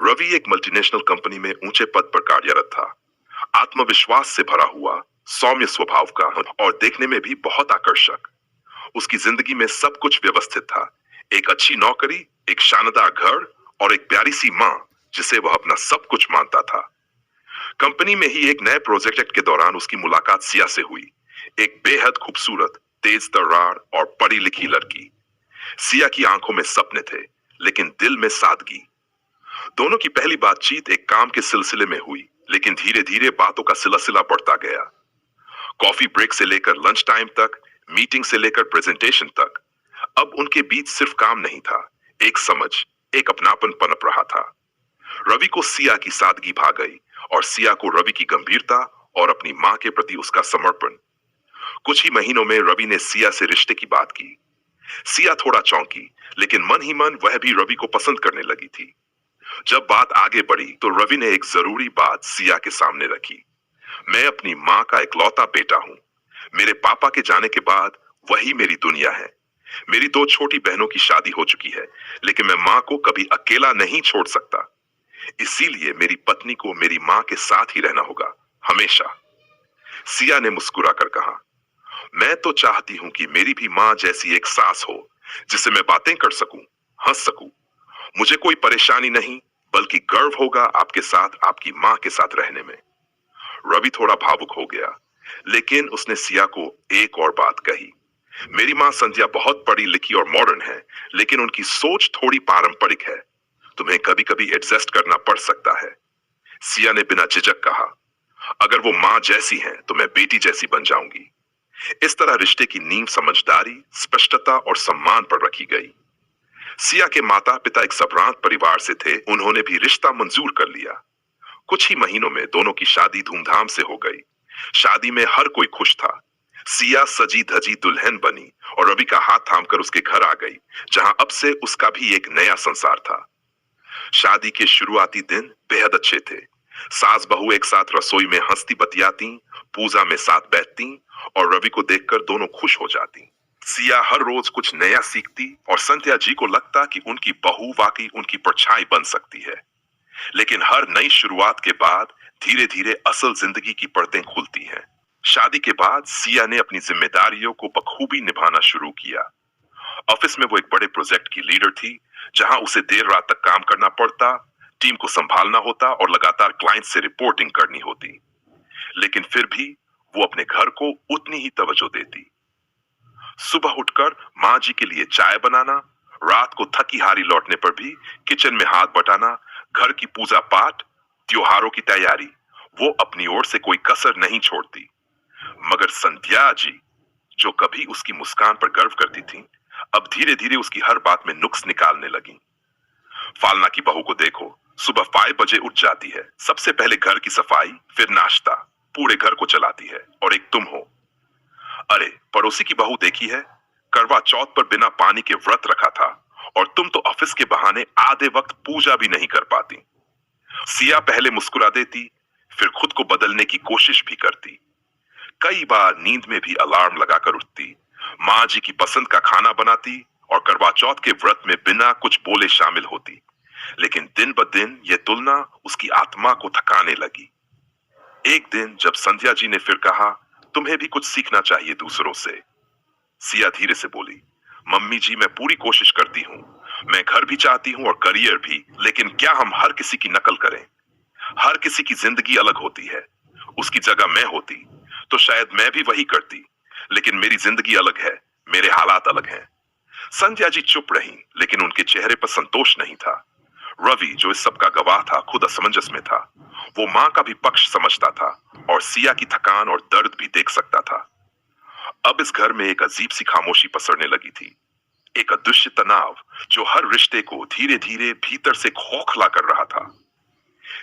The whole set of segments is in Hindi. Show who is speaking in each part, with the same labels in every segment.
Speaker 1: रवि एक मल्टीनेशनल कंपनी में ऊंचे पद पर कार्यरत था। आत्मविश्वास से भरा हुआ, सौम्य स्वभाव का और देखने में भी बहुत आकर्षक। उसकी जिंदगी में सब कुछ व्यवस्थित था। एक अच्छी नौकरी, एक शानदार घर और एक प्यारी सी माँ जिसे वह अपना सब कुछ मानता था। कंपनी में ही एक नए प्रोजेक्ट के दौरान उसकी मुलाकात सिया से हुई। एक बेहद खूबसूरत, तेज तर्रार और पढ़ी लिखी लड़की। सिया की आंखों में सपने थे, लेकिन दिल में सादगी। दोनों की पहली बातचीत एक काम के सिलसिले में हुई, लेकिन धीरे धीरे बातों का सिलसिला बढ़ता गया। कॉफी ब्रेक से लेकर लंच टाइम तक, मीटिंग से लेकर प्रेजेंटेशन तक, अब उनके बीच सिर्फ काम नहीं था, एक समझ, एक अपनापन पनप रहा था। रवि को सिया की सादगी भा गई और सिया को रवि की गंभीरता और अपनी मां के प्रति उसका समर्पण। कुछ ही महीनों में रवि ने सिया से रिश्ते की बात की। सिया थोड़ा चौंकी, लेकिन मन ही मन वह भी रवि को पसंद करने लगी थी। जब बात आगे बढ़ी तो रवि ने एक जरूरी बात सिया के सामने रखी। मैं अपनी माँ का इकलौता बेटा हूँ। मेरे पापा के जाने के बाद वही मेरी दुनिया है। मेरी दो छोटी बहनों की शादी हो चुकी है, लेकिन मैं माँ को कभी अकेला नहीं छोड़ सकता। इसीलिए मेरी पत्नी को मेरी माँ के साथ ही रहना होगा, हमेशा। सिया ने मुस्कुराकर कहा, मैं तो चाहती हूँ कि मेरी भी माँ जैसी एक सास हो, जिससे मैं बातें कर सकूं, हंस सकूं। मुझे कोई परेशानी नहीं, बल्कि गर्व होगा आपके साथ, आपकी माँ के साथ रहने में। रवि थोड़ा भावुक हो गया, लेकिन उसने सिया को एक और बात कही। मेरी माँ संध्या बहुत पढ़ी लिखी और मॉडर्न है, लेकिन उनकी सोच थोड़ी पारंपरिक है। तुम्हें कभी कभी एडजस्ट करना पड़ सकता है। सिया ने बिना झिझक कहा, अगर वो माँ जैसी हैं, तो मैं बेटी जैसी बन जाऊंगी। इस तरह रिश्ते की नींव समझदारी, स्पष्टता और सम्मान पर रखी गई। सिया के माता पिता एक संभ्रांत परिवार से थे, उन्होंने भी रिश्ता मंजूर कर लिया। कुछ ही महीनों में दोनों की शादी धूमधाम से हो गई। शादी में हर कोई खुश था। सिया सजी धजी दुल्हन बनी और रवि का हाथ थामकर उसके घर आ गई, जहां अब से उसका भी एक नया संसार था। शादी के शुरुआती दिन बेहद अच्छे थे। सास बहू एक साथ रसोई में हंसती बतियाती, पूजा में साथ बैठती और रवि को देखकर दोनों खुश हो जाती। सिया हर रोज कुछ नया सीखती और संध्या जी को लगता कि उनकी बहू वाकई उनकी परछाई बन सकती है। लेकिन हर नई शुरुआत के बाद धीरे धीरे असल जिंदगी की परतें खुलती हैं। शादी के बाद सिया ने अपनी जिम्मेदारियों को बखूबी निभाना शुरू किया। ऑफिस में वो एक बड़े प्रोजेक्ट की लीडर थी, जहां उसे देर रात तक काम करना पड़ता, टीम को संभालना होता और लगातार क्लाइंट से रिपोर्टिंग करनी होती। लेकिन फिर भी वो अपने घर को उतनी ही तवज्जो देती। सुबह उठकर माँ जी के लिए चाय बनाना, रात को थकी हारी लौटने पर भी किचन में हाथ बटाना, घर की पूजा पाठ, त्योहारों की तैयारी, वो अपनी ओर से कोई कसर नहीं छोड़ती। मगर संध्या जी, जो कभी उसकी मुस्कान पर गर्व करती थी, अब धीरे धीरे उसकी हर बात में नुक्स निकालने लगी। फालना की बहू को देखो, सुबह 5 बजे उठ जाती है, सबसे पहले घर की सफाई, फिर नाश्ता, पूरे घर को चलाती है। और एक तुम हो। अरे, पड़ोसी की बहू देखी है, करवा चौथ पर बिना पानी के व्रत रखा था, और तुम तो ऑफिस के बहाने आधे वक्त पूजा भी नहीं कर पाती। सिया पहले मुस्कुरा देती, फिर खुद को बदलने की कोशिश भी करती। कई बार नींद में भी अलार्म लगाकर उठती, माँ जी की पसंद का खाना बनाती और करवा चौथ के व्रत में बिना कुछ बोले शामिल होती। लेकिन दिन ब दिन ये तुलना उसकी आत्मा को थकाने लगी। एक दिन जब संध्या जी ने फिर कहा, तुम्हें भी कुछ सीखना चाहिए दूसरों से, सिया धीरे से बोली, मम्मी जी, मैं पूरी कोशिश करती हूँ। मैं घर भी चाहती हूँ और करियर भी, लेकिन क्या हम हर किसी की नकल करें? हर किसी की जिंदगी अलग होती है। उसकी जगह मैं होती तो शायद मैं भी वही करती, लेकिन मेरी जिंदगी अलग है, मेरे हालात अलग हैं। संध्या जी चुप रही, लेकिन उनके चेहरे पर संतोष नहीं था। रवि, जो इस सब का गवाह था, खुद असमंजस में था। वो माँ का भी पक्ष समझता था और सिया की थकान और दर्द भी देख सकता था। अब इस घर में एक अजीब सी खामोशी पसरने लगी थी, एक अदृश्य तनाव जो हर रिश्ते को धीरे धीरे भीतर से खोखला कर रहा था।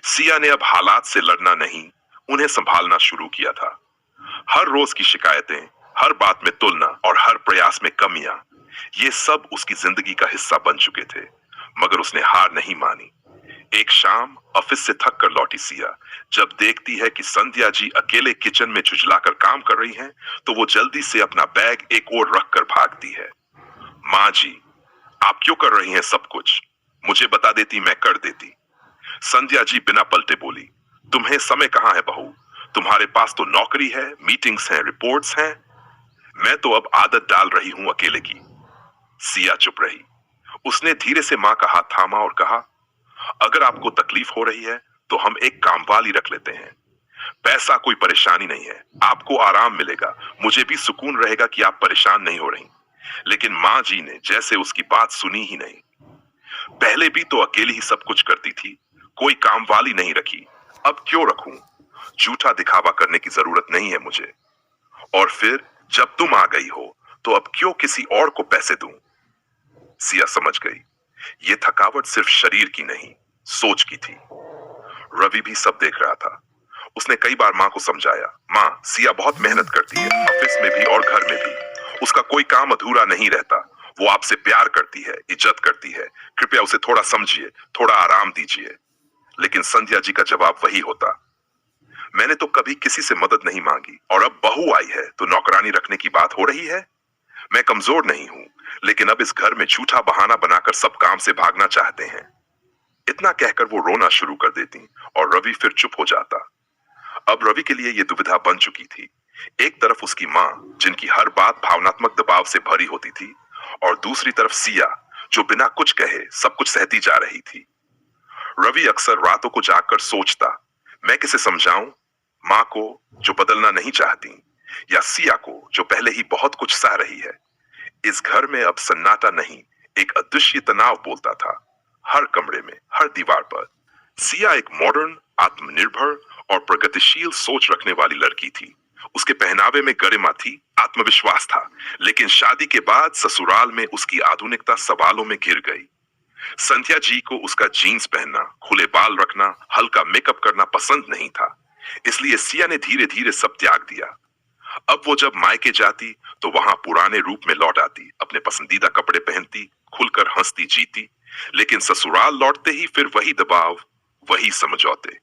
Speaker 1: सिया ने अब हालात से लड़ना नहीं, उन्हें संभालना शुरू किया था। हर रोज की शिकायतें, हर बात में तुलना और हर प्रयास में कमियां, ये सब उसकी जिंदगी का हिस्सा बन चुके थे। मगर उसने हार नहीं मानी। एक शाम ऑफिस से थक कर लौटी सिया जब देखती है कि संध्या जी अकेले किचन में झुंझलाकर काम कर रही हैं, तो वो जल्दी से अपना बैग एक ओर रखकर भागती है। माँ जी, आप क्यों कर रही हैं सब कुछ? मुझे बता देती, मैं कर देती। संध्या जी बिना पलटे बोली, तुम्हें समय कहाँ है बहू? तुम्हारे पास तो नौकरी है, मीटिंग्स हैं, रिपोर्ट्स हैं। मैं तो अब आदत डाल रही हूं अकेले की। सिया चुप रही। उसने धीरे से मां का हाथ थामा और कहा, अगर आपको तकलीफ हो रही है तो हम एक कामवाली रख लेते हैं। पैसा कोई परेशानी नहीं है, आपको आराम मिलेगा, मुझे भी सुकून रहेगा कि आप परेशान नहीं हो रही। लेकिन मां जी ने जैसे उसकी बात सुनी ही नहीं। पहले भी तो अकेली ही सब कुछ करती थी, कोई कामवाली नहीं रखी, अब क्यों रखूं? झूठा दिखावा करने की जरूरत नहीं है मुझे। और फिर जब तुम आ गई हो तो अब क्यों किसी और को पैसे दूं? सिया समझ गई, ये थकावट सिर्फ शरीर की नहीं, सोच की थी। रवि भी सब देख रहा था। उसने कई बार मां को समझाया, मां, सिया बहुत मेहनत करती है, ऑफिस में भी और घर में भी। उसका कोई काम अधूरा नहीं रहता। वो आपसे प्यार करती है, इज्जत करती है, कृपया उसे थोड़ा समझिए, थोड़ा आराम दीजिए। लेकिन संध्या जी का जवाब वही होता, मैंने तो कभी किसी से मदद नहीं मांगी, और अब बहू आई है तो नौकरानी रखने की बात हो रही है। मैं कमजोर नहीं हूं, लेकिन अब इस घर में झूठा बहाना बनाकर सब काम से भागना चाहते हैं। इतना कहकर वो रोना शुरू कर देती और रवि फिर चुप हो जाता। अब रवि के लिए ये दुविधा बन चुकी थी। एक तरफ उसकी मां, जिनकी हर बात भावनात्मक दबाव से भरी होती थी, और दूसरी तरफ सिया, जो बिना कुछ कहे सब कुछ सहती जा रही थी। रवि अक्सर रातों को जागकर सोचता, मैं किसे समझाऊं? मां को जो बदलना नहीं चाहती, या सिया को जो पहले ही बहुत कुछ सह रही है। इस घर में अब सन्नाटा नहीं, एक अदृश्य तनाव बोलता था, हर कमरे में, हर दीवार पर। सिया एक मॉडर्न, आत्मनिर्भर और प्रगतिशील सोच रखने वाली लड़की थी। उसके पहनावे में गरिमा थी, आत्मविश्वास था, लेकिन शादी के बाद ससुराल में उसकी आधुनिकता सवालों में घिर गई। संध्या जी को उसका जीन्स पहनना, खुले बाल रखना, हल्का मेकअप करना पसंद नहीं था। इसलिए सिया ने धीरे धीरे सब त्याग दिया। अब वो जब मायके जाती तो वहां पुराने रूप में लौट आती, अपने पसंदीदा कपड़े पहनती, खुलकर हंसती जीती। लेकिन ससुराल लौटते ही फिर वही दबाव, वही समझौते।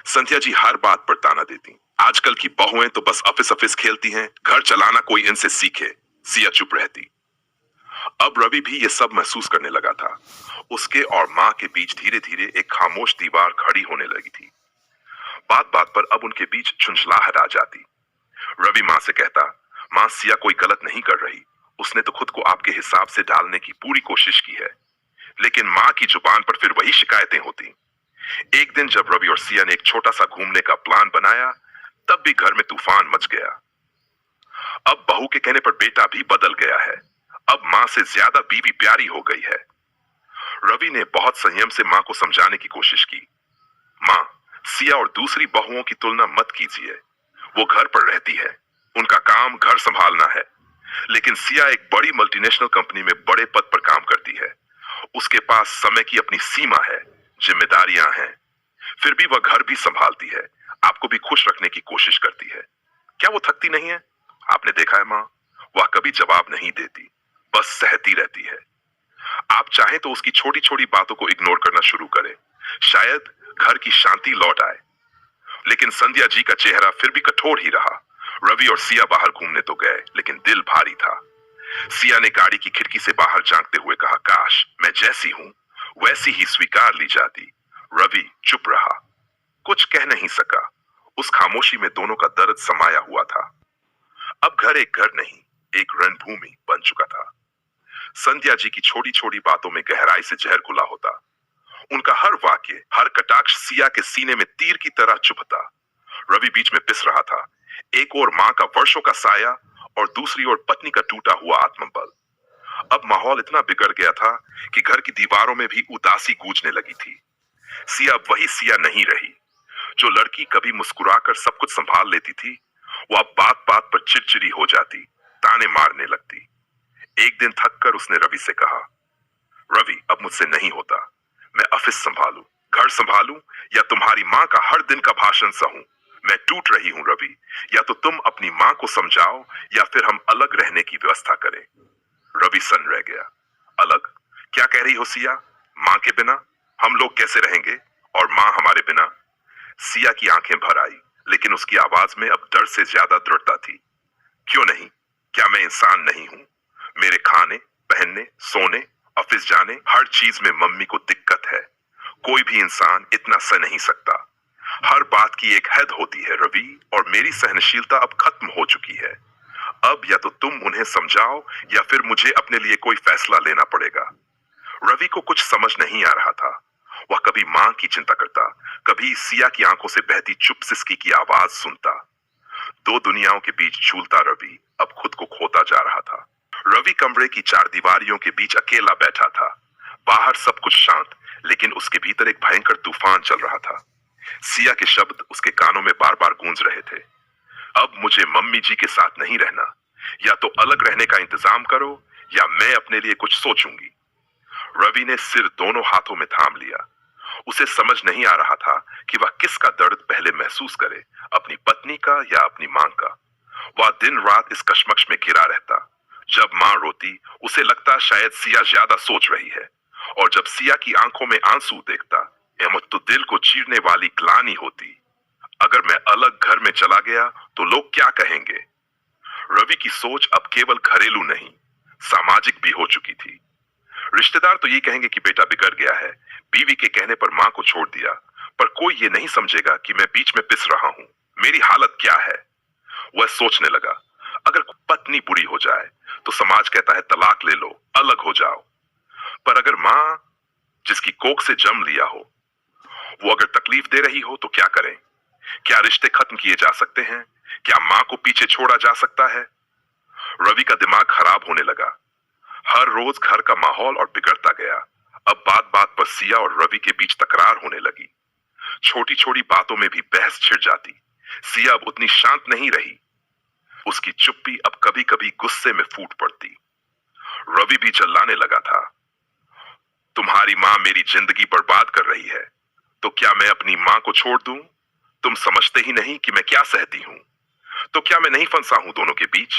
Speaker 1: संध्या जी हर बात पर ताना देती, आजकल की बहुएं तो बस ऑफिस ऑफिस खेलती हैं, घर चलाना कोई इनसे सीखे। सिया चुप रहती। अब रवि भी ये सब महसूस करने लगा था। उसके और मां के बीच धीरे धीरे एक खामोश दीवार खड़ी होने लगी थी। बात बात पर अब उनके बीच झुंझलाहट आ जाती। रवि मां से कहता, मां, सिया कोई गलत नहीं कर रही, उसने तो खुद को आपके हिसाब से डालने की पूरी कोशिश की है। लेकिन मां की जुबान पर फिर वही शिकायतें होती। एक दिन जब रवि और सिया ने एक छोटा सा घूमने का प्लान बनाया, तब भी घर में तूफान मच गया। अब बहू के कहने पर बेटा भी बदल गया है। अब मां से ज्यादा बीवी प्यारी हो गई है। रवि ने बहुत संयम से मां को समझाने की कोशिश की, मां, सिया और दूसरी बहुओं की तुलना मत कीजिए। वो घर पर रहती है, उनका काम घर संभालना है। लेकिन सिया एक बड़ी मल्टीनेशनल कंपनी में बड़े पद पर काम करती है। उसके पास समय की अपनी सीमा है, जिम्मेदारियां हैं। फिर भी वह घर भी संभालती है, आपको भी खुश रखने की कोशिश करती है। क्या वो थकती नहीं है? आपने देखा है मां, वह कभी जवाब नहीं देती, बस सहती रहती है। आप चाहें तो उसकी छोटी छोटी बातों को इग्नोर करना शुरू करें, शायद घर की शांति लौट आए। लेकिन संध्या जी का चेहरा फिर भी कठोर ही रहा। रवि और सिया बाहर घूमने तो गए, लेकिन दिल भारी था। सिया ने गाड़ी की खिड़की से बाहर झांकते हुए कहा, काश मैं जैसी हूं वैसी ही स्वीकार ली जाती। रवि चुप रहा, कुछ कह नहीं सका। उस खामोशी में दोनों का दर्द समाया हुआ था। अब घर एक घर नहीं, एक रणभूमि बन चुका था। संध्या जी की छोटी छोटी बातों में गहराई से जहर घुला होता। उनका हर वाक्य, हर कटाक्ष सिया के सीने में तीर की तरह चुभता। रवि बीच में पिस रहा था, एक ओर मां का वर्षों का साया और दूसरी ओर पत्नी का टूटा हुआ आत्मबल। अब माहौल इतना बिगड़ गया था कि घर की दीवारों में भी उदासी गूंजने लगी थी। सिया वही सिया नहीं रही। जो लड़की कभी मुस्कुराकर सब कुछ संभाल लेती थी, वह बात बात पर चिड़चिड़ी हो जाती, ताने मारने लगती। एक दिन थक कर उसने रवि से कहा, रवि अब मुझसे नहीं होता। मैं ऑफिस संभालूं, घर संभालूं, या तुम्हारी मां का हर दिन का भाषण सहूं। मैं टूट रही हूं रवि, या तो तुम अपनी मां को समझाओ या फिर हम अलग रहने की व्यवस्था करें। रवि सन रह गया। अलग? क्या कह रही हो सिया? मां के बिना हम लोग कैसे रहेंगे, और मां हमारे बिना? सिया की आंखें भर आई, लेकिन उसकी आवाज में अब डर से ज्यादा दृढ़ता थी। क्यों नहीं? क्या मैं इंसान नहीं हूं? मेरे खाने, पहनने, सोने, ऑफिस जाने, हर चीज में मम्मी को दिक्कत है। कोई भी इंसान इतना सह नहीं सकता। हर बात की एक हद होती है रवि, और मेरी सहनशीलता अब खत्म हो चुकी है। अब या तो तुम उन्हें समझाओ या फिर मुझे अपने लिए कोई फैसला लेना पड़ेगा। रवि को कुछ समझ नहीं आ रहा था। वह कभी मां की चिंता करता, कभी सिया की आंखों से बहती चुप सिसकी की आवाज सुनता। दो दुनियाओं के बीच झूलता रवि अब खुद को खोता जा रहा था। रवि कमरे की चार दीवारियों के बीच अकेला बैठा था। बाहर सब कुछ शांत, लेकिन उसके भीतर एक भयंकर तूफान चल रहा था। सिया के शब्द उसके कानों में बार बार गूंज रहे थे। अब मुझे मम्मी जी के साथ नहीं रहना। या तो अलग रहने का इंतजाम करो या मैं अपने लिए कुछ सोचूंगी। रवि ने सिर दोनों हाथों में थाम लिया। उसे समझ नहीं आ रहा था कि वह किसका दर्द पहले महसूस करे, अपनी पत्नी का या अपनी मां का। वह दिन रात इस कश्मकश में घिरा रहता। जब मां रोती उसे लगता शायद सिया ज्यादा सोच रही है, और जब सिया की आंखों में आंसू देखता तो दिल को चीरने वाली ग्लानि होती। अगर मैं अलग घर में चला गया तो लोग क्या कहेंगे। रवि की सोच अब केवल घरेलू नहीं, सामाजिक भी हो चुकी थी। रिश्तेदार तो ये कहेंगे कि बेटा बिगड़ गया है, बीवी के कहने पर मां को छोड़ दिया, पर कोई ये नहीं समझेगा कि मैं बीच में पिस रहा हूं। मेरी हालत क्या है। वह सोचने लगा, अगर पत्नी बुरी हो जाए तो समाज कहता है तलाक ले लो, अलग हो जाओ। पर अगर मां जिसकी कोख से जन्म लिया हो, वो अगर तकलीफ दे रही हो तो क्या करें। क्या रिश्ते खत्म किए जा सकते हैं? क्या मां को पीछे छोड़ा जा सकता है? रवि का दिमाग खराब होने लगा। हर रोज घर का माहौल और बिगड़ता गया। अब बात बात पर सिया और रवि के बीच तकरार होने लगी। छोटी छोटी बातों में भी बहस छिड़ जाती। सिया अब उतनी शांत नहीं रही। उसकी चुप्पी अब कभी कभी गुस्से में फूट पड़ती। रवि भी चिल्लाने लगा था, तुम्हारी मां मेरी जिंदगी बर्बाद कर रही है, तो क्या मैं अपनी मां को छोड़ दूं? तुम समझते ही नहीं कि मैं क्या सहती हूं। तो क्या मैं नहीं फंसा हूं दोनों के बीच।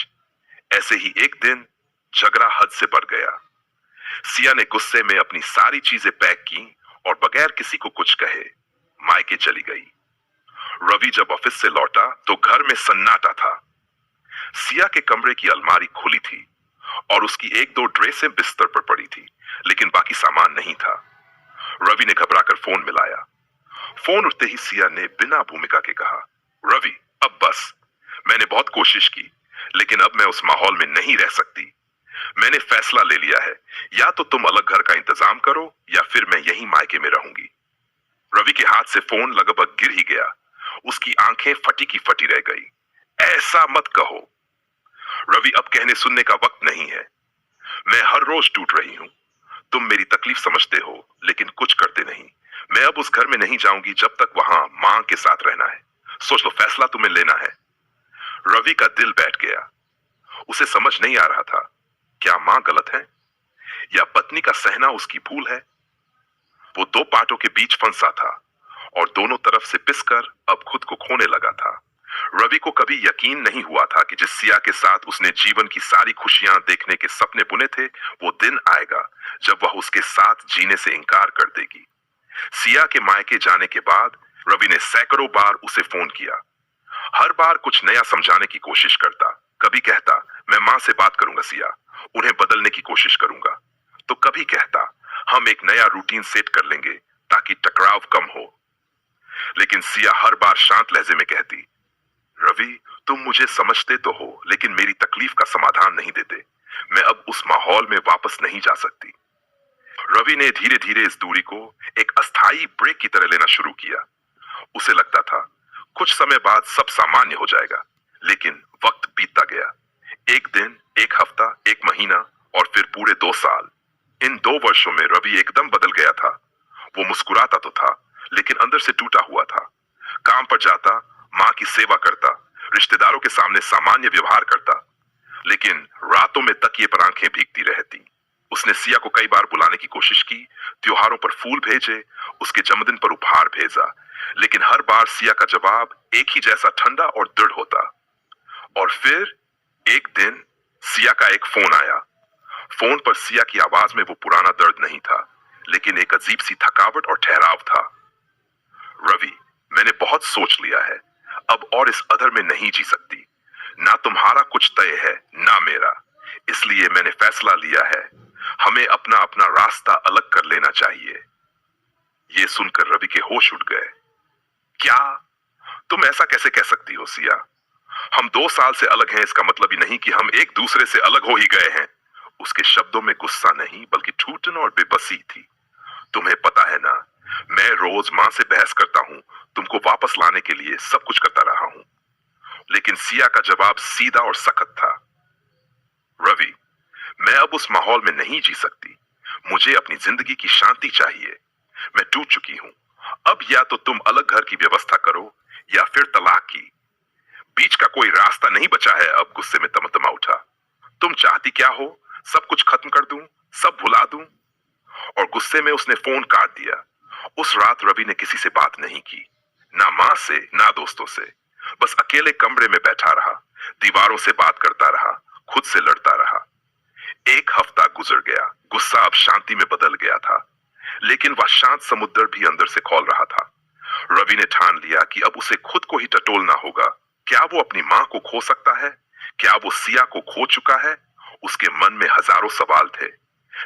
Speaker 1: ऐसे ही एक दिन झगड़ा हद से बढ़ गया। सिया ने गुस्से में अपनी सारी चीजें पैक की और बगैर किसी को कुछ कहे मायके चली गई। रवि जब ऑफिस से लौटा तो घर में सन्नाटा था। सिया के कमरे की अलमारी खुली थी और उसकी एक दो ड्रेसें बिस्तर पर पड़ी थी, लेकिन बाकी सामान नहीं था। रवि ने घबराकर फोन मिलाया। फोन उठते ही सिया ने बिना भूमिका के कहा, रवि अब बस। मैंने बहुत कोशिश की, लेकिन अब मैं उस माहौल में नहीं रह सकती। मैंने फैसला ले लिया है, या तो तुम अलग घर का इंतजाम करो या फिर मैं यहीं मायके में रहूंगी। रवि के हाथ से फोन लगभग गिर ही गया। उसकी आंखें फटी की फटी रह गई। ऐसा मत कहो रवि, अब कहने सुनने का वक्त नहीं है। मैं हर रोज टूट रही हूं। तुम मेरी तकलीफ समझते हो लेकिन कुछ करते नहीं। मैं अब उस घर में नहीं जाऊंगी जब तक वहां मां के साथ रहना है। सोच लो, फैसला तुम्हें लेना है। रवि का दिल बैठ गया। उसे समझ नहीं आ रहा था, क्या मां गलत है या पत्नी का सहना उसकी भूल है। वो दो पाटों के बीच फंसा था और दोनों तरफ से पिसकर अब खुद को खोने लगा था। रवि को कभी यकीन नहीं हुआ था कि जिस सिया के साथ उसने जीवन की सारी खुशियां देखने के सपने बुने थे, वो दिन आएगा जब वह उसके साथ जीने से इनकार कर देगी। सिया के मायके जाने के बाद रवि ने सैकड़ों बार उसे फोन किया। हर बार कुछ नया समझाने की कोशिश करता। कभी कहता, मैं मां से बात करूंगा सिया, उन्हें बदलने की कोशिश करूंगा। तो कभी कहता, हम एक नया रूटीन सेट कर लेंगे ताकि टकराव कम हो। लेकिन सिया हर बार शांत लहजे में कहती, रवि तुम मुझे समझते तो हो लेकिन मेरी तकलीफ का समाधान नहीं देते। मैं अब उस माहौल में वापस नहीं जा सकती। रवि ने धीरे धीरे इस दूरी को एक अस्थाई ब्रेक की तरह लेना शुरू किया। उसे लगता था कुछ समय बाद सब सामान्य हो जाएगा, लेकिन वक्त बीतता गया। एक दिन, एक हफ्ता, एक महीना और फिर पूरे 2 साल। इन 2 वर्षों में रवि एकदम बदल गया था। वो मुस्कुराता तो था लेकिन अंदर से टूटा हुआ था। काम पर जाता, मां की सेवा करता, रिश्तेदारों के सामने सामान्य व्यवहार करता, लेकिन रातों में तकिए पर आंखें भीगती रहती। उसने सिया को कई बार बुलाने की कोशिश की, त्योहारों पर फूल भेजे, उसके जन्मदिन पर उपहार भेजा, लेकिन हर बार सिया का जवाब एक ही जैसा ठंडा और दृढ़ होता। और फिर एक दिन सिया का एक फोन आया। फोन पर सिया की आवाज में वो पुराना दर्द नहीं था, लेकिन एक अजीब सी थकावट और ठहराव था। रवि, मैंने बहुत सोच लिया है, अब और इस अधर में नहीं जी सकती। ना तुम्हारा कुछ तय है ना मेरा, इसलिए मैंने फैसला लिया है, हमें अपना अपना रास्ता अलग कर लेना चाहिए। ये सुनकर रवि के होश उड़ गए। क्या? तुम ऐसा कैसे कह सकती हो सिया? हम 2 साल से अलग हैं, इसका मतलब ही नहीं कि हम एक दूसरे से अलग हो ही गए हैं। उसके शब्दों में गुस्सा नहीं बल्कि ठूठन और बेबसी थी। तुम्हें पता है ना, मैं रोज माँ से बहस करता हूँ, तुमको वापस लाने के लिए सब कुछ करता रहा हूँ। लेकिन सिया का जवाब सीधा और सख्त था। रवि, मैं अब उस माहौल में नहीं जी सकती। मुझे अपनी जिंदगी की शांति चाहिए। मैं टूट चुकी हूँ। अब या तो तुम अलग घर की व्यवस्था करो या फिर तलाक की। बीच का कोई रास्ता नहीं बचा है अब, गुस्से में तमतमा उठा। तुम चाहती क्या हो? सब कुछ खत्म कर दूं? सब भुला दूं? और गुस्से में उसने फोन काट दिया। उस रात रवि ने किसी से बात नहीं की, ना माँ से ना दोस्तों से। बस अकेले कमरे में बैठा रहा, दीवारों से बात करता रहा, खुद से लड़ता रहा। 1 हफ्ता गुजर गया। गुस्सा अब शांति में बदल गया था, लेकिन वह शांत समुद्र भी अंदर से खौल रहा था। रवि ने ठान लिया कि अब उसे खुद को ही टटोलना होगा। क्या वो अपनी माँ को खो सकता है? क्या वो सिया को खो चुका है? उसके मन में हजारों सवाल थे,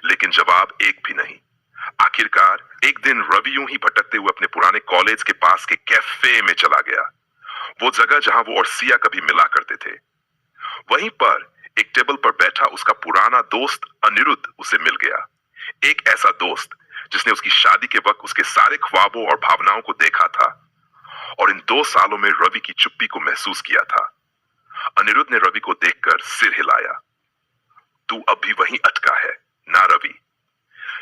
Speaker 1: लेकिन जवाब एक भी नहीं। आखिरकार एक दिन रवि यूं ही भटकते हुए अपने पुराने कॉलेज के पास के कैफे में चला गया, वो जगह जहां वो और सिया कभी मिला करते थे। वहीं पर एक टेबल पर बैठा उसका पुराना दोस्त अनिरुद्ध उसे मिल गया। एक ऐसा दोस्त जिसने उसकी शादी के वक्त उसके सारे ख्वाबों और भावनाओं को देखा था और इन 2 सालों में रवि की चुप्पी को महसूस किया था। अनिरुद्ध ने रवि को देखकर सिर हिलाया। तू अब भी वहीं अटका है ना रवि?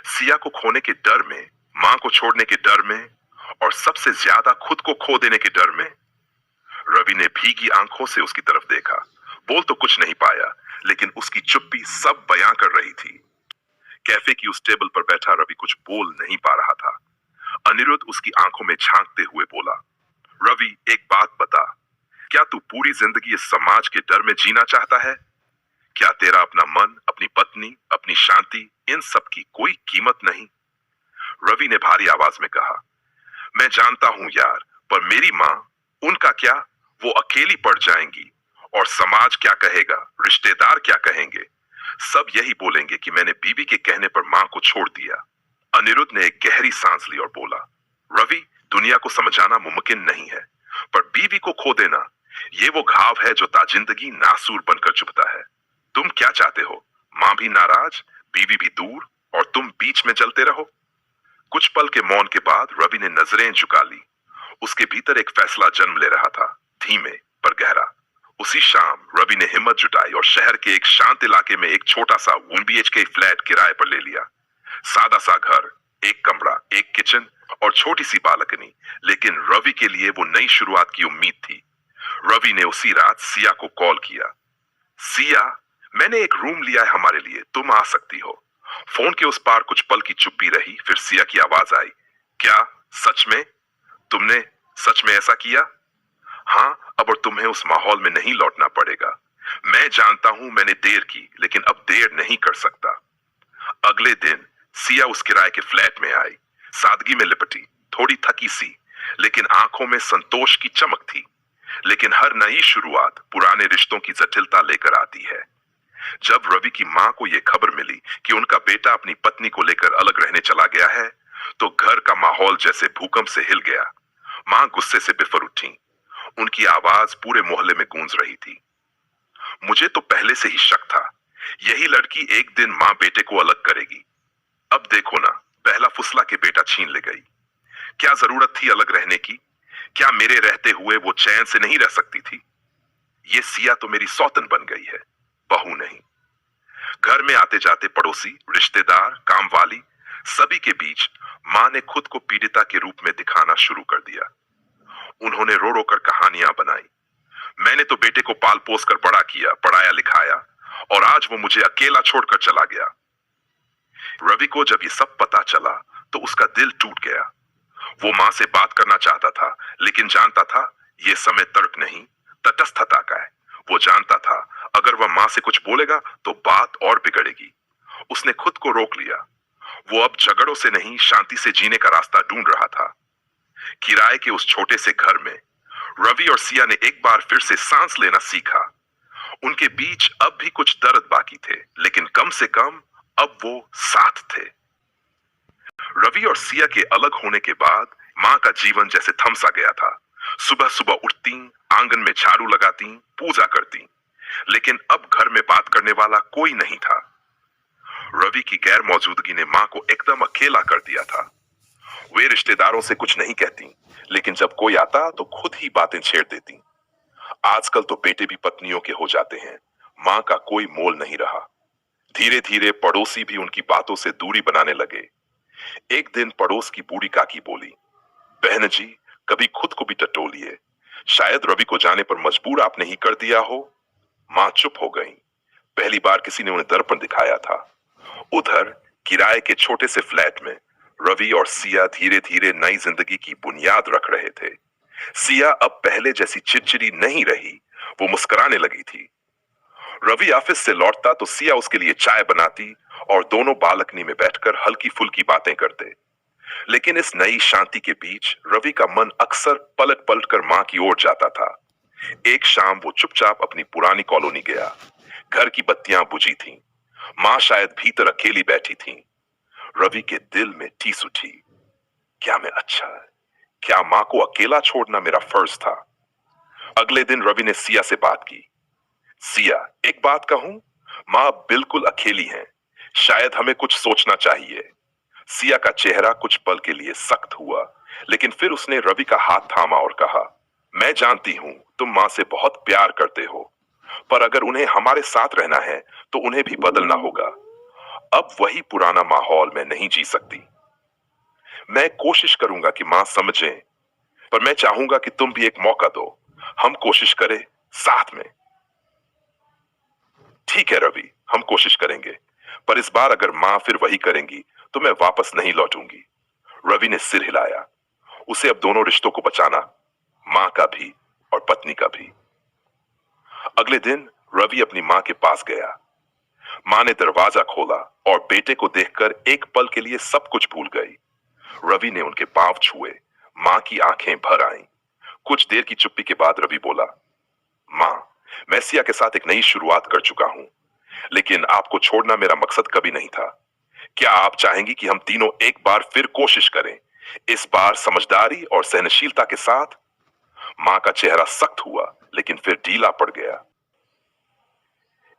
Speaker 1: सिया को खोने के डर में, मां को छोड़ने के डर में और सबसे ज्यादा खुद को खो देने के डर में। रवि ने भीगी आंखों से उसकी तरफ देखा। बोल तो कुछ नहीं पाया, लेकिन उसकी चुप्पी सब बयां कर रही थी। कैफे की उस टेबल पर बैठा रवि कुछ बोल नहीं पा रहा था। अनिरुद्ध उसकी आंखों में झांकते हुए बोला, रवि एक बात बता, क्या तू पूरी जिंदगी इस समाज के डर में जीना चाहता है? क्या तेरा अपना मन, अपनी पत्नी, अपनी शांति, इन सब की कोई कीमत नहीं? रवि ने भारी आवाज में कहा, मैं जानता हूं यार, पर मेरी माँ, उनका क्या? वो अकेली पड़ जाएंगी। और समाज क्या कहेगा? रिश्तेदार क्या कहेंगे? सब यही बोलेंगे कि मैंने बीवी के कहने पर माँ को छोड़ दिया। अनिरुद्ध ने एक गहरी सांस ली और बोला, रवि, दुनिया को समझाना मुमकिन नहीं है, पर बीवी को खो देना, ये वो घाव है जो ताजिंदगी नासूर बनकर चुभता है। तुम क्या चाहते हो? माँ भी नाराज, बीवी भी दूर और तुम बीच में जलते रहो? कुछ पल के मौन के बाद रवि ने नजरें झुका ली। उसके भीतर एक फैसला जन्म ले रहा था, धीमे पर गहरा। उसी शाम रवि ने हिम्मत जुटाई और शहर के एक शांत इलाके में एक छोटा सा 1 BHK फ्लैट किराए पर ले लिया। सादा सा घर, एक कमरा, एक किचन और छोटी सी बालकनी, लेकिन रवि के लिए वो नई शुरुआत की उम्मीद थी। रवि ने उसी रात सिया को कॉल किया। सिया, मैंने एक रूम लिया है हमारे लिए, तुम आ सकती हो। फोन के उस पार कुछ पल की चुप्पी रही, फिर सिया की आवाज आई, क्या सच में? तुमने सच में ऐसा किया? हाँ, अब और तुम्हें उस माहौल में नहीं लौटना पड़ेगा। मैं जानता हूं मैंने देर की, लेकिन अब देर नहीं कर सकता। अगले दिन सिया उस किराए के फ्लैट में आई, सादगी में लिपटी, थोड़ी थकी सी, लेकिन आंखों में संतोष की चमक थी। लेकिन हर नई शुरुआत पुराने रिश्तों की जटिलता लेकर आती है। जब रवि की मां को यह खबर मिली कि उनका बेटा अपनी पत्नी को लेकर अलग रहने चला गया है, तो घर का माहौल जैसे भूकंप से हिल गया। मां गुस्से से बिफर उठी। उनकी आवाज पूरे मोहल्ले में गूंज रही थी, मुझे तो पहले से ही शक था, यही लड़की एक दिन मां बेटे को अलग करेगी। अब देखो ना, पहला फुसला के बेटा छीन ले गई। क्या जरूरत थी अलग रहने की? क्या मेरे रहते हुए वो चैन से नहीं रह सकती थी? ये सिया तो मेरी सौतन बन गई है, बहू नहीं। घर में आते जाते पड़ोसी, रिश्तेदार, काम वाली, सभी के बीच मां ने खुद को पीड़िता के रूप में दिखाना शुरू कर दिया। उन्होंने रो रो कर कहानियां बनाई, मैंने तो बेटे को पाल पोस कर बड़ा किया, पढ़ाया लिखाया, और आज वो मुझे अकेला छोड़कर चला गया। रवि को जब ये सब पता चला तो उसका दिल टूट गया। वो मां से बात करना चाहता था, लेकिन जानता था ये समय तर्क नहीं, तटस्थता का है। वो जानता था अगर वह मां से कुछ बोलेगा तो बात और बिगड़ेगी। उसने खुद को रोक लिया। वो अब झगड़ों से नहीं, शांति से जीने का रास्ता ढूंढ रहा था। किराए के उस छोटे से घर में रवि और सिया ने एक बार फिर से सांस लेना सीखा। उनके बीच अब भी कुछ दर्द बाकी थे, लेकिन कम से कम अब वो साथ थे। रवि और सिया के अलग होने के बाद माँ का जीवन जैसे थम सा गया था। सुबह सुबह उठती, आंगन में झाड़ू लगाती, पूजा करती, लेकिन अब घर में बात करने वाला कोई नहीं था। रवि की गैर मौजूदगी ने माँ को एकदम अकेला कर दिया था। वे रिश्तेदारों से कुछ नहीं कहती, लेकिन जब कोई आता तो खुद ही बातें छेड़ देती। आजकल तो बेटे भी पत्नियों के हो जाते हैं। माँ का कोई मोल नहीं रहा। धीरे धीरे पड़ोसी भी उनकी बातों से दूरी बनाने लगे। एक दिन पड़ोस की बूढ़ी काकी बोली, बहन जी, कभी खुद को भी टटोलिए, शायद रवि को जाने पर मजबूर आपने ही कर दिया हो। माँ चुप हो गई। पहली बार किसी ने उन्हें दर्पण दिखाया था। उधर किराए के छोटे से फ्लैट में रवि और सिया धीरे धीरे नई जिंदगी की बुनियाद रख रहे थे। सिया अब पहले जैसी चिड़चिड़ी नहीं रही, वो मुस्कुराने लगी थी। रवि ऑफिस से लौटता तो सिया उसके लिए चाय बनाती और दोनों बालकनी में बैठकर हल्की फुल्की बातें करते। लेकिन इस नई शांति के बीच रवि का मन अक्सर पलट पलट कर मां की ओर जाता था। एक शाम वो चुपचाप अपनी पुरानी कॉलोनी गया। घर की बत्तियां बुझी थीं। मां शायद भीतर अकेली बैठी थीं। रवि के दिल में टीस उठी, क्या मैं अच्छा है? क्या मां को अकेला छोड़ना मेरा फर्ज था? अगले दिन रवि ने सिया से बात की। सिया, एक बात कहूं, मां बिल्कुल अकेली हैं। शायद हमें कुछ सोचना चाहिए। सिया का चेहरा कुछ पल के लिए सख्त हुआ, लेकिन फिर उसने रवि का हाथ थामा और कहा, मैं जानती हूं तुम मां से बहुत प्यार करते हो, पर अगर उन्हें हमारे साथ रहना है तो उन्हें भी बदलना होगा। अब वही पुराना माहौल में नहीं जी सकती। मैं कोशिश करूंगा कि मां समझें, पर मैं चाहूंगा कि तुम भी एक मौका दो। हम कोशिश करें साथ में। ठीक है रवि, हम कोशिश करेंगे, पर इस बार अगर मां फिर वही करेंगी तो मैं वापस नहीं लौटूंगी। रवि ने सिर हिलाया। उसे अब दोनों रिश्तों को बचाना, मां का भी और पत्नी का भी। अगले दिन रवि अपनी मां के पास गया। मां ने दरवाजा खोला और बेटे को देखकर एक पल के लिए सब कुछ भूल गई। रवि ने उनके पांव छुए। मां की आंखें भर आईं। कुछ देर की चुप्पी के बाद रवि बोला, मां, मैं सिया के साथ एक नई शुरुआत कर चुका हूं, लेकिन आपको छोड़ना मेरा मकसद कभी नहीं था। क्या आप चाहेंगी कि हम तीनों एक बार फिर कोशिश करें, इस बार समझदारी और सहनशीलता के साथ? मां का चेहरा सख्त हुआ, लेकिन फिर ढीला पड़ गया।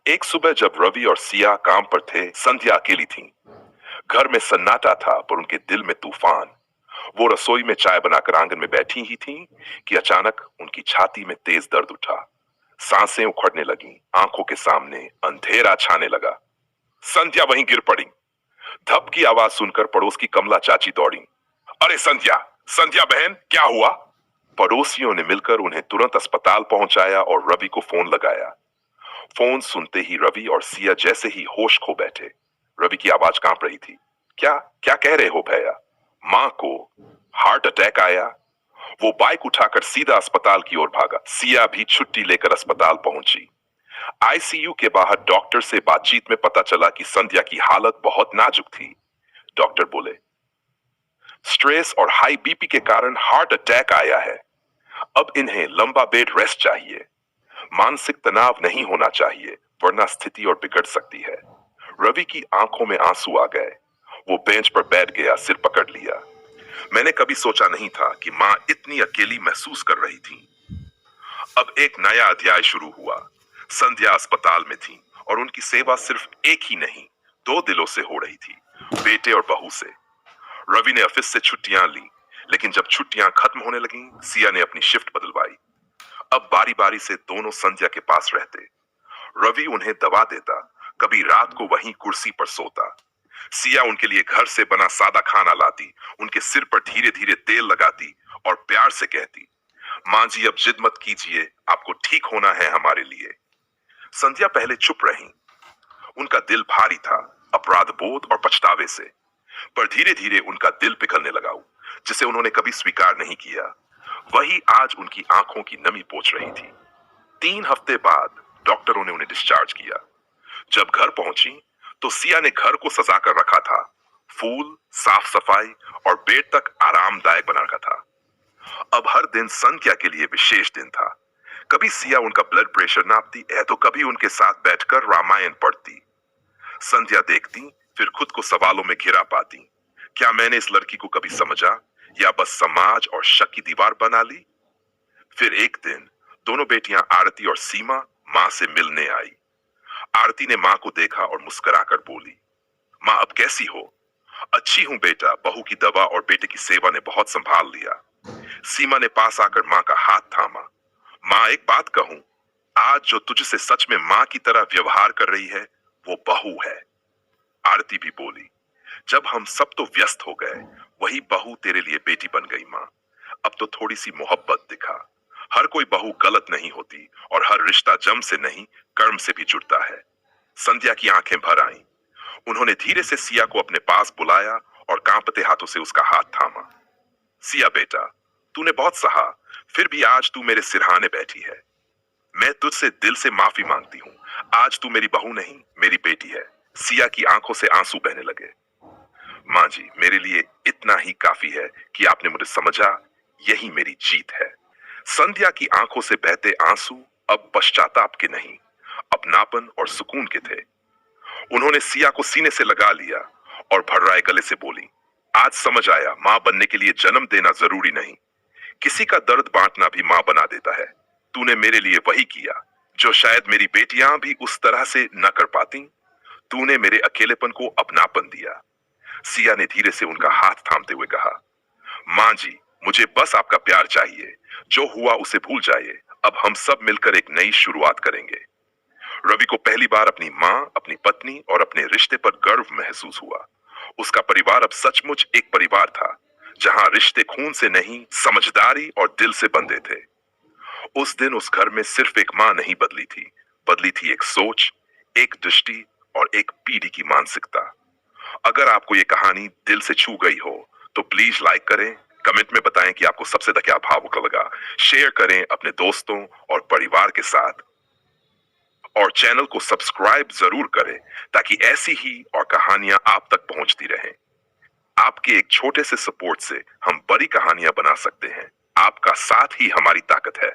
Speaker 1: एक सुबह जब रवि और सिया काम पर थे, संध्या अकेली थी। घर में सन्नाटा था, पर उनके दिल में तूफान। वो रसोई में चाय बनाकर आंगन में बैठी ही थीं कि अचानक उनकी छाती में तेज दर्द उठा। सांसें उखड़ने लगी। आंखों के सामने अंधेरा छाने लगा। संध्या वहीं गिर पड़ी। धप की आवाज सुनकर पड़ोस की कमला चाची दौड़ी। अरे संध्या, संध्या बहन, क्या हुआ? पड़ोसियों ने मिलकर उन्हें तुरंत अस्पताल पहुंचाया और रवि को फोन लगाया। फोन सुनते ही रवि और सिया जैसे ही होश खो बैठे। रवि की आवाज कांप रही थी। क्या क्या कह रहे हो भैया? मां को हार्ट अटैक आया? वो बाइक उठाकर सीधा अस्पताल की ओर भागा। सिया भी छुट्टी लेकर अस्पताल पहुंची। आईसीयू के बाहर डॉक्टर से बातचीत में पता चला कि संध्या की हालत बहुत नाजुक थी। डॉक्टर बोले, स्ट्रेस और हाई बीपी के कारण हार्ट अटैक आया है। अब इन्हें लंबा बेड रेस्ट चाहिए। मानसिक तनाव नहीं होना चाहिए, वरना स्थिति और बिगड़ सकती है। रवि की आंखों में आंसू आ गए। वो बेंच पर बैठ गया, सिर पकड़ लिया। मैंने कभी सोचा नहीं था कि मां इतनी अकेली महसूस कर रही थी। अब एक नया अध्याय शुरू हुआ। संध्या अस्पताल में थी और उनकी सेवा सिर्फ एक ही नहीं, दो दिलों से हो रही थी, बेटे और बहू से। रवि ने ऑफिस से छुट्टियां ली, लेकिन जब छुट्टियां खत्म होने लगीं, सिया ने अपनी शिफ्ट बदलवाई। अब बारी बारी से दोनों संध्या के पास रहते। रवि उन्हें दवा देता, कभी रात को वहीं कुर्सी पर सोता। सिया उनके लिए घर से बना सादा खाना लाती, उनके सिर पर धीरे धीरे तेल लगाती और प्यार से कहती, मां जी अब जिद मत कीजिए, आपको ठीक होना है हमारे लिए। संध्या पहले चुप रही। उनका दिल भारी था, अपराध बोध और पछतावे से। पर धीरे धीरे उनका दिल पिघलने लगा, जिसे उन्होंने कभी स्वीकार नहीं किया। वही आज उनकी आंखों की नमी पोंछ रही थी। 3 हफ्ते बाद डॉक्टरों ने उन्हें डिस्चार्ज किया। जब घर पहुंची तो सिया ने घर को सजा कर रखा था। फूल, साफ सफाई और बेड तक आरामदायक बना रखा था। अब हर दिन संध्या के लिए विशेष दिन था। कभी सिया उनका ब्लड प्रेशर नापती तो कभी उनके साथ बैठकर रामायण पढ़ती। संध्या देखती, फिर खुद को सवालों में घिरा पाती, क्या मैंने इस लड़की को कभी समझा या बस समाज और शक की दीवार बना ली? फिर एक दिन दोनों बेटियां आरती और सीमा माँ से मिलने आई। आरती ने माँ को देखा और मुस्कुराकर बोली, माँ अब कैसी हो? अच्छी हूँ बेटा, बहू की दवा और बेटे की सेवा ने बहुत संभाल लिया। सीमा ने पास आकर माँ का हाथ थामा। माँ एक बात कहूं, आज जो तुझसे सच में माँ की तरह व्यवहार कर रही है वो बहू है। आरती भी बोली, जब हम सब तो व्यस्त हो गए, वही बहू तेरे लिए बेटी बन गई माँ। अब तो थोड़ी सी मोहब्बत दिखा। हर कोई बहू गलत नहीं होती और हर रिश्ता जम से नहीं कर्म से भी जुड़ता है। संध्या की आंखें भर आईं। उन्होंने धीरे से सिया को अपने पास बुलाया और कांपते हाथों से उसका हाथ थामा। सिया बेटा, तूने बहुत सहा, फिर भी आज तू मेरे सिरहाने बैठी है। मैं तुझसे दिल से माफी मांगती हूँ। आज तू मेरी बहू नहीं, मेरी बेटी है। सिया की आंखों से आंसू बहने लगे। माँ जी, मेरे लिए इतना ही काफी है कि आपने मुझे समझा, यही मेरी जीत है। संध्या की आंखों से बहते आंसू अब पश्चाताप के नहीं, अपनापन और सुकून के थे। उन्होंने सिया को सीने से लगा लिया और भर्राए गले से बोली, आज समझ आया, माँ बनने के लिए जन्म देना जरूरी नहीं, किसी का दर्द बांटना भी माँ बना देता है। तूने मेरे लिए वही किया जो शायद मेरी बेटियां भी उस तरह से न कर पाती। तूने मेरे अकेलेपन को अपनापन दिया। सिया ने धीरे से उनका हाथ थामते हुए कहा, माँ जी, मुझे बस आपका प्यार चाहिए। जो हुआ उसे भूल जाइए। अब हम सब मिलकर एक नई शुरुआत करेंगे। रवि को पहली बार अपनी माँ, अपनी पत्नी और अपने रिश्ते पर गर्व महसूस हुआ। उसका परिवार अब सचमुच एक परिवार था, जहां रिश्ते खून से नहीं, समझदारी और दिल से बंधे थे। उस दिन उस घर में सिर्फ एक माँ नहीं बदली थी एक सोच, एक दृष्टि और एक पीढ़ी की मानसिकता। अगर आपको ये कहानी दिल से छू गई हो तो प्लीज लाइक करें, कमेंट में बताएं कि आपको सबसे ज्यादा क्या भावुक लगा, शेयर करें अपने दोस्तों और परिवार के साथ, और चैनल को सब्सक्राइब जरूर करें ताकि ऐसी ही और कहानियां आप तक पहुंचती रहें। आपके एक छोटे से सपोर्ट से हम बड़ी कहानियां बना सकते हैं। आपका साथ ही हमारी ताकत है।